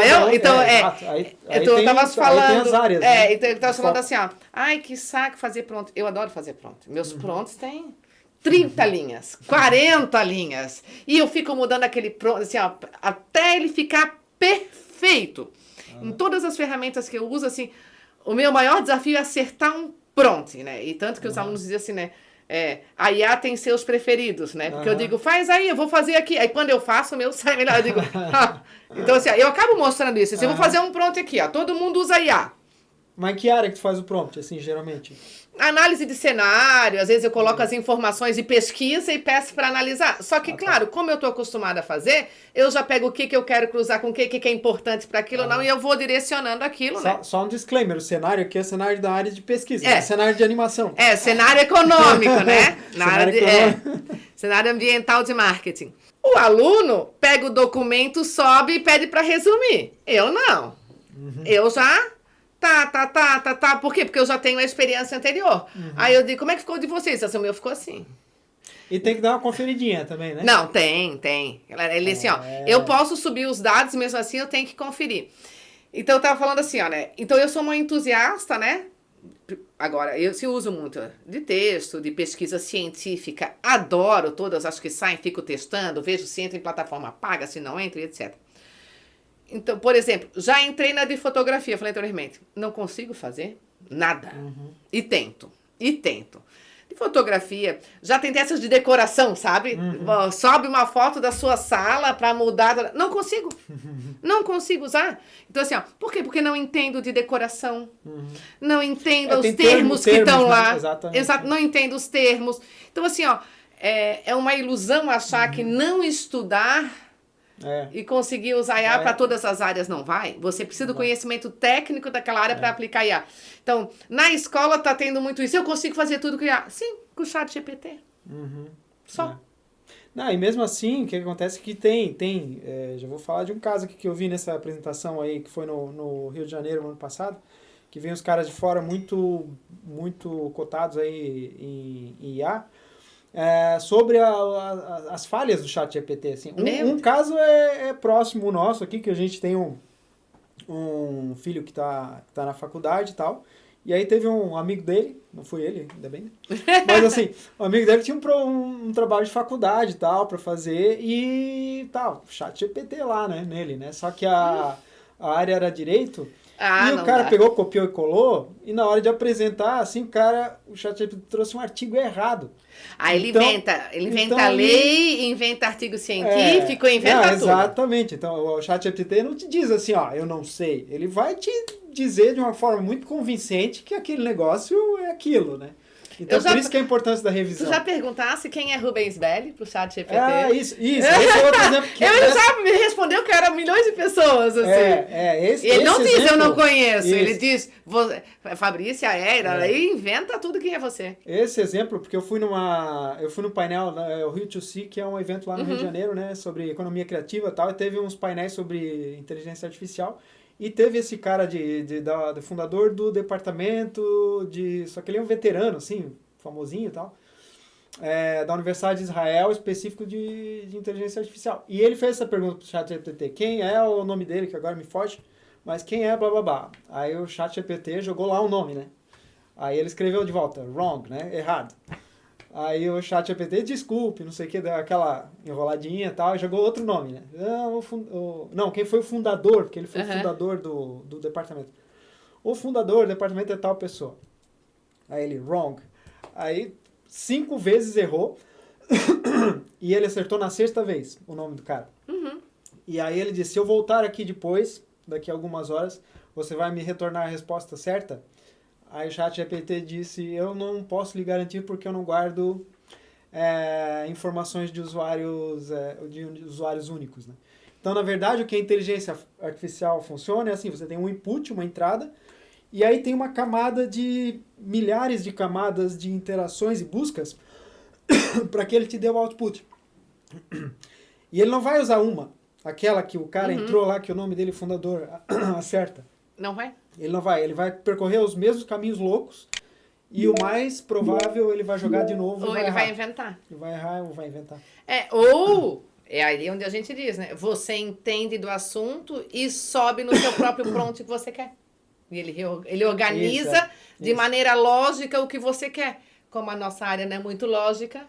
tava falando... Aí tem as áreas, né? Então eu tava falando assim, ó. Ai, que saco fazer pronto. Eu adoro fazer pronto. Meus prontos têm... 30 linhas, 40 linhas. E eu fico mudando aquele pronto, assim, ó, até ele ficar perfeito. Em todas as ferramentas que eu uso, assim, o meu maior desafio é acertar um prompt, né? E tanto que os alunos dizem assim, né? A IA tem seus preferidos, né? Porque eu digo, faz aí, eu vou fazer aqui. Aí quando eu faço, o meu sai melhor. Eu digo, Então, assim, eu acabo mostrando isso. Assim, eu vou fazer um prompt aqui, ó. Todo mundo usa IA. Mas em que área que tu faz o prompt, assim, geralmente? Análise de cenário, às vezes eu coloco as informações de pesquisa e peço para analisar. Só que, claro, como eu estou acostumada a fazer, eu já pego o que eu quero cruzar com o que é importante para aquilo ou não, e eu vou direcionando aquilo, né? Só um disclaimer, o cenário aqui é cenário da área de pesquisa, não é cenário de animação. Cenário econômico, né? Cenário ambiental de marketing. O aluno pega o documento, sobe e pede para resumir. Eu não. Eu já... Tá. Por quê? Porque eu já tenho a experiência anterior. Aí eu digo, como é que ficou de vocês? O meu ficou assim. E tem que dar uma conferidinha também, né? Não, tem. Ele assim, ó, eu posso subir os dados, mesmo assim eu tenho que conferir. Então eu tava falando assim, ó, né? Então eu sou uma entusiasta, né? Agora, eu se uso muito de texto, de pesquisa científica, adoro todas as que saem, fico testando, vejo se entra em plataforma paga, se não entra, etc. Então, por exemplo, já entrei na de fotografia, falei anteriormente, não consigo fazer nada. E tento. De fotografia, já tentei essas de decoração, sabe? Sobe uma foto da sua sala para mudar. Não consigo. Não consigo usar. Então, assim, ó, por quê? Porque não entendo de decoração. Não entendo os termos que estão lá. Exatamente. Não entendo os termos. Então, assim, ó, é uma ilusão achar que não estudar... E conseguir usar IA para todas as áreas não vai. Você precisa do conhecimento técnico daquela área para aplicar IA. Então, na escola está tendo muito isso. Eu consigo fazer tudo com IA? Sim, com o ChatGPT. Só. Não, e mesmo assim, o que acontece é que tem já vou falar de um caso aqui que eu vi nessa apresentação aí, que foi no Rio de Janeiro, no ano passado, que vem os caras de fora muito cotados aí em IA, sobre as falhas do ChatGPT. Assim. Um caso é próximo nosso aqui, que a gente tem um filho que tá na faculdade e tal, e aí teve um amigo dele, não foi ele, ainda bem, mas assim, um amigo dele tinha um trabalho de faculdade e tal, pra fazer, e tal, ChatGPT lá, né, nele, né, só que a área era direito, e o cara pegou, copiou e colou, e na hora de apresentar, assim, o ChatGPT trouxe um artigo errado. Aí ele inventa lei, inventa artigo científico, inventa tudo. Exatamente. Então, o ChatGPT não te diz assim, ó, eu não sei. Ele vai te dizer de uma forma muito convincente que aquele negócio é aquilo, né? Então, por isso que é a importância da revisão. Tu já perguntasse quem é Rubens Belli pro chat GPT? Isso. Esse é outro exemplo. Ele já me respondeu que eram milhões de pessoas, assim. Ele não diz eu não conheço, ele diz Fabrícia, aí inventa tudo quem é você. Esse exemplo, porque eu fui no painel, o Rio to See, que é um evento lá no Rio de Janeiro, né, sobre economia criativa e tal, e teve uns painéis sobre inteligência artificial. E teve esse cara do fundador do departamento só que ele é um veterano, assim, famosinho e tal, da Universidade de Israel, específico de inteligência artificial. E ele fez essa pergunta pro ChatGPT, quem é o nome dele, que agora me foge, mas quem é blá blá blá. Aí o ChatGPT jogou lá o nome, né? Aí ele escreveu de volta, wrong, né? Errado. Aí o ChatGPT, desculpe, não sei o que, deu aquela enroladinha e tal, e jogou outro nome, né? Não, quem foi o fundador, porque ele foi o fundador do departamento. O fundador do departamento é tal pessoa. Aí ele, wrong. Aí 5 vezes errou, e ele acertou na 6ª vez o nome do cara. E aí ele disse, se eu voltar aqui depois, daqui a algumas horas, você vai me retornar a resposta certa? Aí o ChatGPT disse, eu não posso lhe garantir porque eu não guardo informações de usuários únicos, né? Então, na verdade, o que a inteligência artificial funciona é assim, você tem um input, uma entrada, e aí tem uma camada de milhares de camadas de interações e buscas para que ele te dê o output. E ele não vai usar aquela que o cara entrou lá, que o nome dele, fundador, acerta. Não vai? Ele não vai, ele vai percorrer os mesmos caminhos loucos e o mais provável ele vai jogar de novo. Ou ele vai inventar. Ele vai errar ou vai inventar. É aí onde a gente diz, né? Você entende do assunto e sobe no seu próprio prompt que você quer. E ele organiza de maneira lógica o que você quer. Como a nossa área não é muito lógica,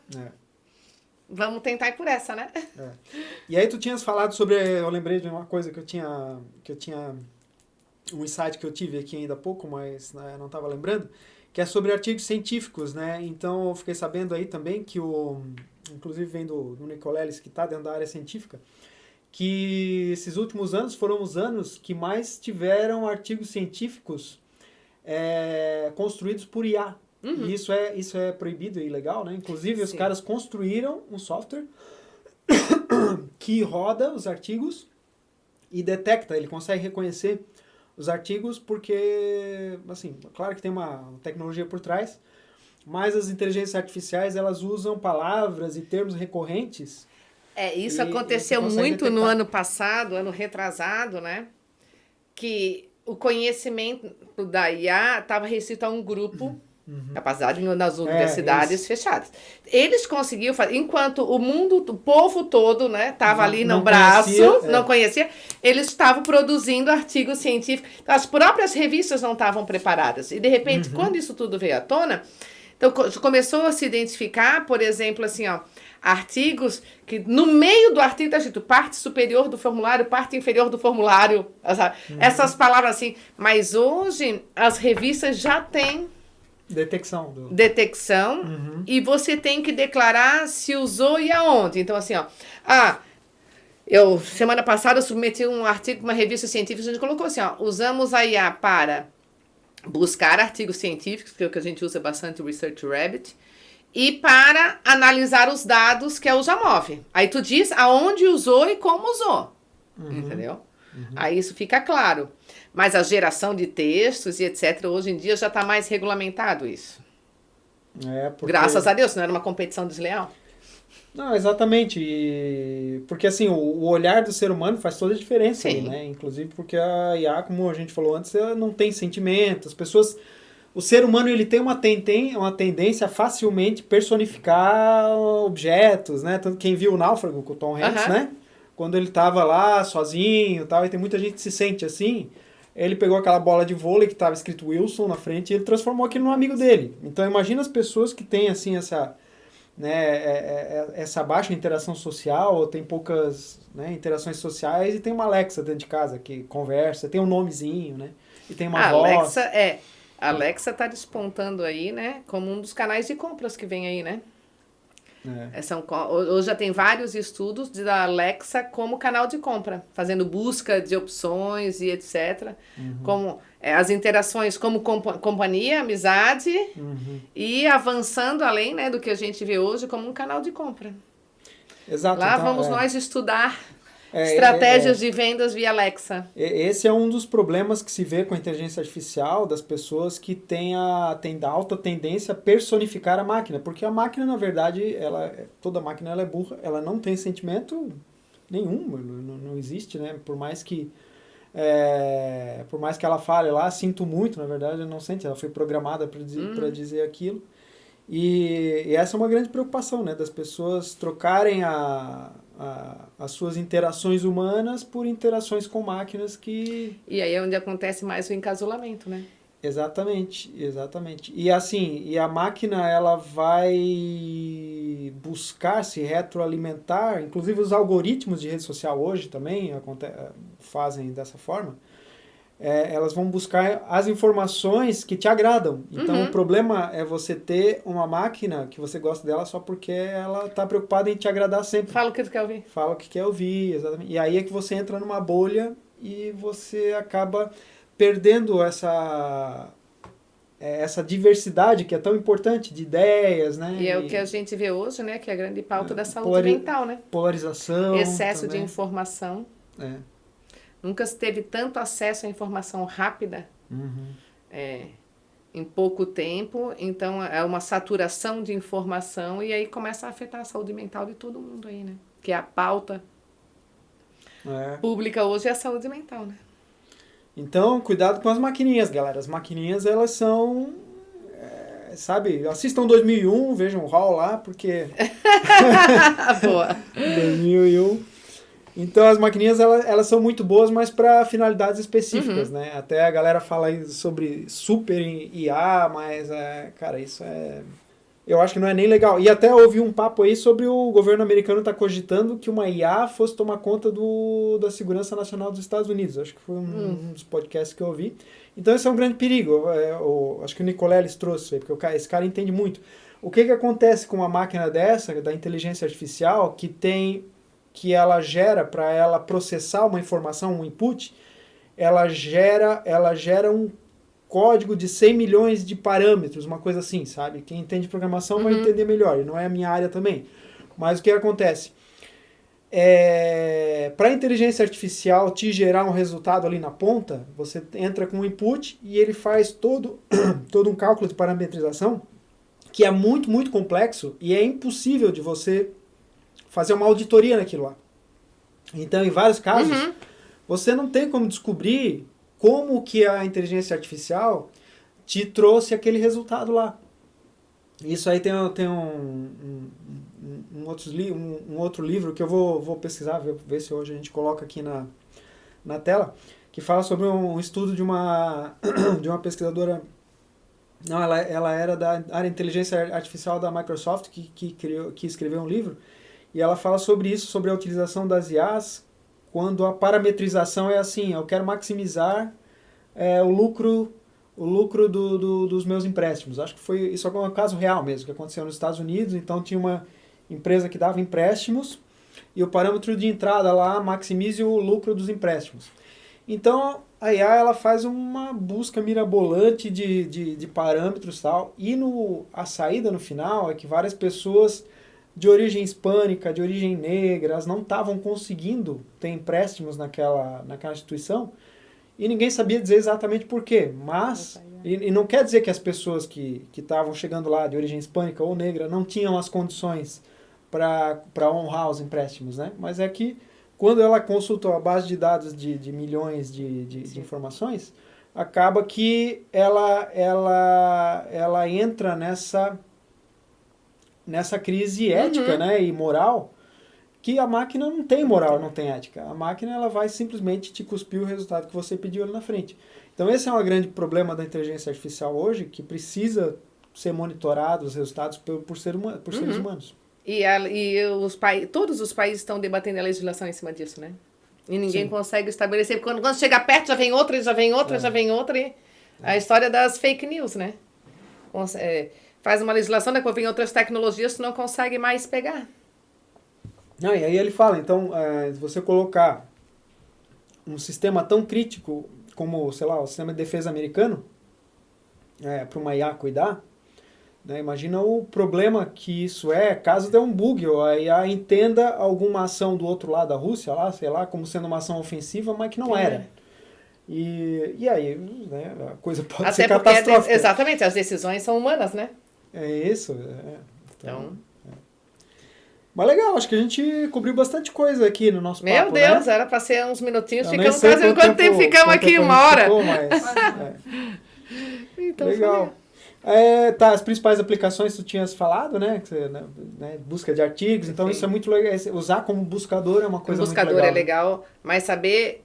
vamos tentar ir por essa, né? E aí tu tinhas falado sobre, eu lembrei de uma coisa que eu tinha um insight que eu tive aqui ainda há pouco, mas não estava lembrando, que é sobre artigos científicos, né? Então eu fiquei sabendo aí também que inclusive vem do Nicoleles, que está dentro da área científica, que esses últimos anos foram os anos que mais tiveram artigos científicos construídos por IA. E isso é proibido e ilegal, né? Inclusive os caras construíram um software que roda os artigos e detecta, ele consegue reconhecer os artigos porque, assim, claro que tem uma tecnologia por trás, mas as inteligências artificiais, elas usam palavras e termos recorrentes. Isso aconteceu muito detectar. No ano passado, ano retrasado, né? Que o conhecimento da IA estava restrito a um grupo, capacidade nas universidades fechadas. Eles conseguiram fazer, enquanto o povo todo, né, estava ali no braço, não conhecia, eles estavam produzindo artigos científicos. Então, as próprias revistas não estavam preparadas. E, de repente, quando isso tudo veio à tona, então começou a se identificar, por exemplo, assim, artigos que no meio do artigo está escrito parte superior do formulário, parte inferior do formulário, sabe? Essas palavras assim. Mas hoje as revistas já têm detecção. E você tem que declarar se usou e aonde. Então, assim, eu semana passada submeti um artigo para uma revista científica, a gente colocou assim, usamos a IA para buscar artigos científicos, que é o que a gente usa bastante, o Research Rabbit, e para analisar os dados, que é o Jamov. Aí tu diz aonde usou e como usou. Entendeu? Aí isso fica claro. Mas a geração de textos e etc., hoje em dia já está mais regulamentado isso. Graças a Deus, não era uma competição desleal. Não, exatamente. Porque assim, o olhar do ser humano faz toda a diferença aí, né? Inclusive porque a IA, como a gente falou antes, ela não tem sentimento. As pessoas... O ser humano, ele tem uma tendência a facilmente personificar objetos, né? Tanto quem viu o Náufrago com o Tom Hanks, né? Quando ele estava lá sozinho e tal, e tem muita gente que se sente assim, ele pegou aquela bola de vôlei que estava escrito Wilson na frente e ele transformou aquilo num amigo dele. Então imagina as pessoas que têm assim essa baixa interação social, ou tem poucas interações sociais, e tem uma Alexa dentro de casa que conversa, tem um nomezinho, né? E tem uma voz. A Alexa está despontando aí, né? Como um dos canais de compras que vem aí, né? Hoje já tem vários estudos da Alexa como canal de compra, fazendo busca de opções e etc. Como as interações como companhia, amizade e avançando além, né, do que a gente vê hoje como um canal de compra. Exato. Lá então, vamos nós estudar estratégias de vendas via Alexa. Esse é um dos problemas que se vê com a inteligência artificial, das pessoas que têm alta tendência a personificar a máquina, porque a máquina, na verdade, toda máquina ela é burra, ela não tem sentimento nenhum, não existe, né? Por mais que ela fale lá, sinto muito, na verdade, ela não sente, ela foi programada para dizer aquilo. E essa é uma grande preocupação, né? Das pessoas trocarem as suas interações humanas por interações com máquinas que... E aí é onde acontece mais o encasulamento, né? Exatamente. E assim, a máquina ela vai buscar se retroalimentar, inclusive os algoritmos de rede social hoje também fazem dessa forma. Elas vão buscar as informações que te agradam. Então, o problema é você ter uma máquina que você gosta dela só porque ela está preocupada em te agradar sempre. Fala o que tu quer ouvir. Fala o que quer ouvir, exatamente. E aí é que você entra numa bolha e você acaba perdendo essa diversidade que é tão importante de ideias, né? E é o que a gente vê hoje, né? Que é a grande pauta da saúde mental, né? Polarização. Excesso também. de informação. Nunca se teve tanto acesso à informação rápida em pouco tempo. Então, é uma saturação de informação e aí começa a afetar a saúde mental de todo mundo aí, né? Que é a pauta pública hoje é a saúde mental, né? Então, cuidado com as maquininhas, galera. As maquininhas, elas são... sabe, assistam 2001, vejam o Hall lá, porque... Boa. 2001... Então, as maquininhas, elas são muito boas, mas para finalidades específicas, né? Até a galera fala aí sobre super IA, mas, cara, isso eu acho que não é nem legal. E até ouvi um papo aí sobre o governo americano tá cogitando que uma IA fosse tomar conta da segurança nacional dos Estados Unidos. Acho que foi um dos podcasts que eu ouvi. Então, esse é um grande perigo. Acho que o Nicoleles trouxe isso aí, porque esse cara entende muito. O que acontece com uma máquina dessa, da inteligência artificial, que ela gera, para ela processar uma informação, um input, ela gera um código de 100 milhões de parâmetros, uma coisa assim, sabe? Quem entende programação vai entender melhor, e não é a minha área também. Mas o que acontece? Para a inteligência artificial te gerar um resultado ali na ponta, você entra com um input e ele faz todo um cálculo de parametrização que é muito, muito complexo e é impossível de você fazer uma auditoria naquilo lá. Então, em vários casos, você não tem como descobrir como que a inteligência artificial te trouxe aquele resultado lá. Isso aí tem um outro livro que eu vou pesquisar, ver se hoje a gente coloca aqui na tela, que fala sobre um estudo de uma pesquisadora. Não, ela era da área de inteligência artificial da Microsoft, que escreveu um livro. E ela fala sobre isso, sobre a utilização das IAs, quando a parametrização é assim, eu quero maximizar o lucro dos meus empréstimos. Acho que isso é um caso real mesmo, que aconteceu nos Estados Unidos. Então tinha uma empresa que dava empréstimos e o parâmetro de entrada lá maximize o lucro dos empréstimos. Então a IA ela faz uma busca mirabolante de parâmetros e tal, e a saída no final é que várias pessoas de origem hispânica, de origem negra, elas não estavam conseguindo ter empréstimos naquela instituição e ninguém sabia dizer exatamente por quê. Mas, e não quer dizer que as pessoas que estavam chegando lá de origem hispânica ou negra não tinham as condições para honrar os empréstimos, né? Mas é que quando ela consultou a base de dados de milhões de informações, acaba que ela entra nessa crise ética, né, e moral, que a máquina não tem moral, não tem ética. A máquina ela vai simplesmente te cuspir o resultado que você pediu ali na frente. Então esse é um grande problema da inteligência artificial hoje, que precisa ser monitorado os resultados por seres humanos. E todos os países estão debatendo a legislação em cima disso, né? E ninguém consegue estabelecer. Quando chega perto, já vem outra, já vem outra, já vem outra. E a história das fake news, né? faz uma legislação, depois vem outras tecnologias, tu não consegue mais pegar. Não, e aí ele fala, então, se você colocar um sistema tão crítico como, sei lá, o sistema de defesa americano, para uma IA cuidar, né, imagina o problema que isso caso dê um bug, ou a IA entenda alguma ação do outro lado da Rússia, lá, sei lá, como sendo uma ação ofensiva, mas que não era. E aí, né, a coisa pode ser catastrófica. Exatamente, as decisões são humanas, né? É isso. Então... Mas legal, acho que a gente cobriu bastante coisa aqui no nosso papo, Meu Deus, né? era para ser uns minutinhos, Eu ficamos quase... Quanto tempo ficamos aqui? Uma hora? Ficou, mas, então, legal. Tá, as principais aplicações tu tinhas falado, né? Que você, né, busca de artigos, então isso é muito legal. Usar como buscador é uma coisa muito legal. Buscador é legal, mas saber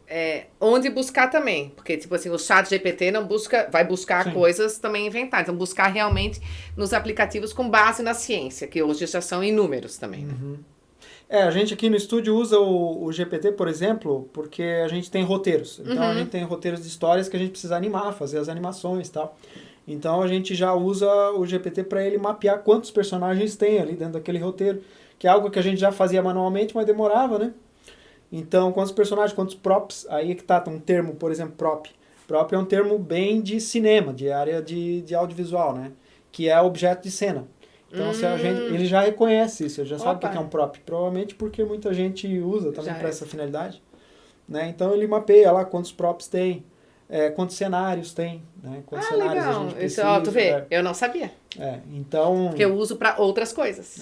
onde buscar também. Porque, tipo assim, o chat GPT não busca, vai buscar coisas também inventadas. Então, buscar realmente nos aplicativos com base na ciência, que hoje já são inúmeros também, né? A gente aqui no estúdio usa o GPT, por exemplo, porque a gente tem roteiros. Então, a gente tem roteiros de histórias que a gente precisa animar, fazer as animações e tal. Então a gente já usa o GPT para ele mapear quantos personagens tem ali dentro daquele roteiro, que é algo que a gente já fazia manualmente, mas demorava, né? Então, quantos personagens, quantos props, aí que tá um termo, por exemplo, prop. Prop é um termo bem de cinema, de área de audiovisual, né? Que é objeto de cena. Então, se a gente, ele já reconhece isso, ele já sabe o que é um prop. Provavelmente porque muita gente usa também para essa finalidade. Né? Então, ele mapeia lá quantos props tem. Quantos cenários tem, né? Quantos cenários legal. a gente precisa. Isso, tu vê, eu não sabia. Então... Porque eu uso para outras coisas.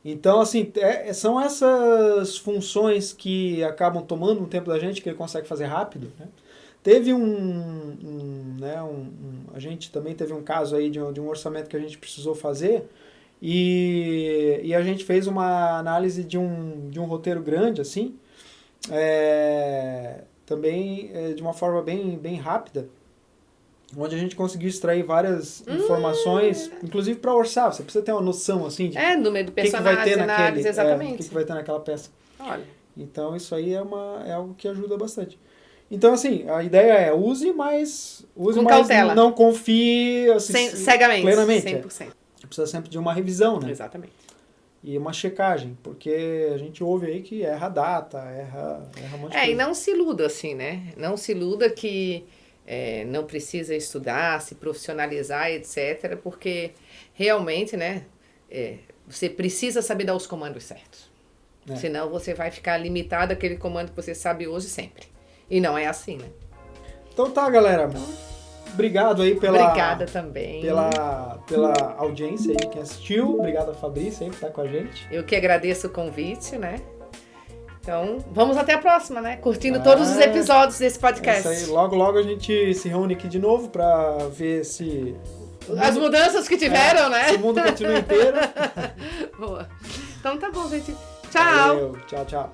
Então, assim, são essas funções que acabam tomando um tempo da gente, que ele consegue fazer rápido, né? Teve a gente também teve um caso aí de um orçamento que a gente precisou fazer e a gente fez uma análise de um roteiro grande, assim, também de uma forma bem rápida, onde a gente conseguiu extrair várias informações, inclusive para orçar. Você precisa ter uma noção assim de número do personagem, vai ter naquele, exatamente. o que vai ter naquela peça. Olha. Então isso aí é algo que ajuda bastante. Então assim, a ideia use, mas cautela. Não confie assim, cegamente, plenamente. 100%. Precisa sempre de uma revisão, né? Exatamente. E uma checagem, porque a gente ouve aí que erra data, erra um monte de coisa. E não se iluda assim, né? Não se iluda que não precisa estudar, se profissionalizar, etc. Porque realmente, né? Você precisa saber dar os comandos certos. Senão você vai ficar limitado àquele comando que você sabe hoje sempre. E não é assim, né? Então tá, galera. Obrigado aí Obrigada também. Pela audiência aí, quem assistiu. Obrigado a Fabrícia aí por estar com a gente. Eu que agradeço o convite, né? Então, vamos até a próxima, né? Curtindo todos os episódios desse podcast. É isso aí. Logo a gente se reúne aqui de novo pra ver se... As mudanças que tiveram, né? Se o mundo continua inteiro. Boa. Então tá bom, gente. Tchau. Valeu. Tchau.